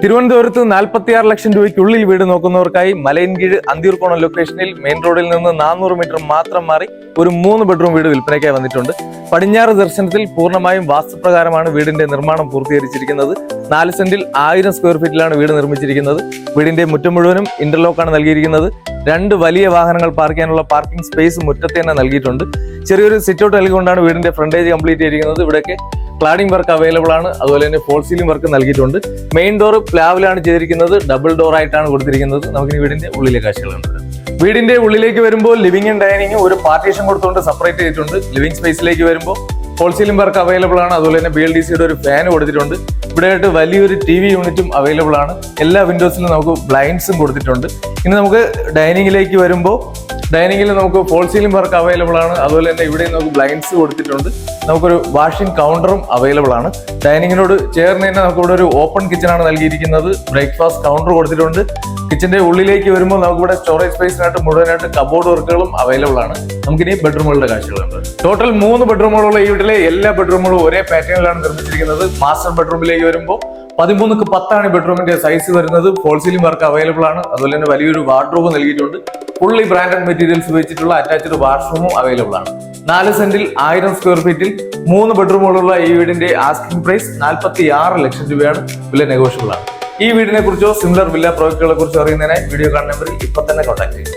തിരുവനന്തപുരത്ത് 46 ലക്ഷം രൂപയ്ക്കുള്ളിൽ വീട് നോക്കുന്നവർക്കായി മലയൻകീഴ് അന്തിയൂർക്കോണം ലൊക്കേഷനിൽ മെയിൻ റോഡിൽ നിന്ന് 400 മീറ്റർ മാത്രം മാറി ഒരു 3 ബെഡ്റൂം വീട് വിൽപ്പനയ്ക്കായി വന്നിട്ടുണ്ട്. പടിഞ്ഞാറ് ദർശനത്തിൽ പൂർണ്ണമായും വാസ്തുപ്രകാരമാണ് വീടിന്റെ നിർമ്മാണം പൂർത്തീകരിച്ചിരിക്കുന്നത്. 4 സെന്റിൽ 1000 സ്ക്വയർ ഫീറ്റിലാണ് വീട് നിർമ്മിച്ചിരിക്കുന്നത്. വീടിന്റെ മുറ്റം മുഴുവനും ഇന്റർലോക്കാണ് നൽകിയിരിക്കുന്നത്. 2 വലിയ വാഹനങ്ങൾ പാർക്ക് ചെയ്യാനുള്ള പാർക്കിംഗ് സ്പേസ് മുറ്റത്ത് തന്നെ നൽകിയിട്ടുണ്ട്. ചെറിയൊരു സിറ്റ് ഔട്ട് നൽകിക്കൊണ്ടാണ് വീടിന്റെ ഫ്രണ്ടേജ് കംപ്ലീറ്റ് ചെയ്തിരിക്കുന്നത്. ഇവിടെയൊക്കെ ക്ലാഡിംഗ് വർക്ക് അവൈലബിൾ ആണ്. അതുപോലെ തന്നെ ഫോൾ സീലിംഗ് വർക്ക് നൽകിയിട്ടുണ്ട്. മെയിൻ ഡോർ പ്ലാവിലാണ് ചെയ്തിരിക്കുന്നത്. ഡബിൾ ഡോർ ആയിട്ടാണ് കൊടുത്തിരിക്കുന്നത്. നമുക്കിനി വീടിന്റെ ഉള്ളിലെ കാഴ്ചകളുണ്ട്. വീടിന്റെ ഉള്ളിലേക്ക് വരുമ്പോൾ ലിവിംഗ് ആൻഡ് ഡൈനിങ് ഒരു പാർട്ടീഷൻ കൊടുത്തുകൊണ്ട് സെപ്പറേറ്റ് ചെയ്തിട്ടുണ്ട്. ലിവിംഗ് സ്പേസിലേക്ക് വരുമ്പോൾ ഫോൾ സീലിംഗ് വർക്ക് അവൈലബിൾ ആണ്. അതുപോലെ തന്നെ BLDCയുടെ ഒരു ഫാൻ കൊടുത്തിട്ടുണ്ട്. ഇവിടെയായിട്ട് വലിയൊരു TV യൂണിറ്റും അവൈലബിൾ ആണ്. എല്ലാ വിൻഡോസിലും നമുക്ക് ബ്ലൈൻഡ്സും കൊടുത്തിട്ടുണ്ട്. ഇനി നമുക്ക് ഡൈനിങ്ങിലേക്ക് വരുമ്പോൾ ഡൈനിങ്ങിൽ നമുക്ക് ഫോൾ സീലിംഗ് വർക്ക് അവൈലബിൾ ആണ്. അതുപോലെ തന്നെ ഇവിടെ നമുക്ക് ബ്ലൈൻഡ്സ് കൊടുത്തിട്ടുണ്ട്. നമുക്കൊരു വാഷിംഗ് കൗണ്ടറും അവൈലബിൾ ആണ്. ഡൈനിങ്ങിനോട് ചേർന്ന് തന്നെ നമുക്ക് ഇവിടെ ഒരു ഓപ്പൺ കിച്ചൺ ആണ് നൽകിയിരിക്കുന്നത്. ബ്രേക്ക്ഫാസ്റ്റ് കൗണ്ടർ കൊടുത്തിട്ടുണ്ട്. കിച്ചന്റെ ഉള്ളിലേക്ക് വരുമ്പോൾ നമുക്കിവിടെ സ്റ്റോറേജ് സ്പേസിനായിട്ട് മുഴുവനായിട്ട് കബോർഡ് വർക്കുകളും അവൈലബിൾ ആണ്. നമുക്കിനി ബെഡ്റൂമുകളുടെ കാഴ്ചകളുണ്ട്. ടോട്ടൽ 3 ബെഡ്റൂമുകളുള്ള ഈ വീട്ടിലെ എല്ലാ ബെഡ്റൂമുകളും ഒരേ പാറ്റേണിലാണ് നിർമ്മിച്ചിരിക്കുന്നത്. മാസ്റ്റർ ബെഡ്റൂമിലേക്ക് വരുമ്പോൾ 13x10 ബെഡ്റൂമിന്റെ സൈസ് വരുന്നത്. ഫോൾ സീലിംഗ് വർക്ക് അവൈലബിൾ ആണ്. അതുപോലെ തന്നെ വലിയൊരു വാർഡ്രോബ് നൽകിയിട്ടുണ്ട്. ഫുള്ളി ബ്രാൻഡഡ് മെറ്റീരിയൽസ് ഉപയോഗിച്ചിട്ടുള്ള അറ്റാച്ച്ഡ് വാഷ്റൂമും അവൈലബിൾ ആണ്. 4 സെന്റിൽ 1000 സ്ക്വയർ ഫീറ്റിൽ 3 ബെഡ്റൂമുകളുള്ള ഈ വീടിന്റെ ആസ്കിംഗ് പ്രൈസ് 46 ലക്ഷം രൂപയാണ്. വില നെഗോഷ്യബിൾ ആണ്. ഈ വീടിനെ കുറിച്ചോ സിമിലർ വില്ല പ്രോജക്റ്റുകളെ കുറിച്ചോ അറിയുന്നതിനായി വീഡിയോ കാണുന്ന നമ്പറിൽ ഇപ്പൊ തന്നെ കോൺടാക്ട് ചെയ്യുക.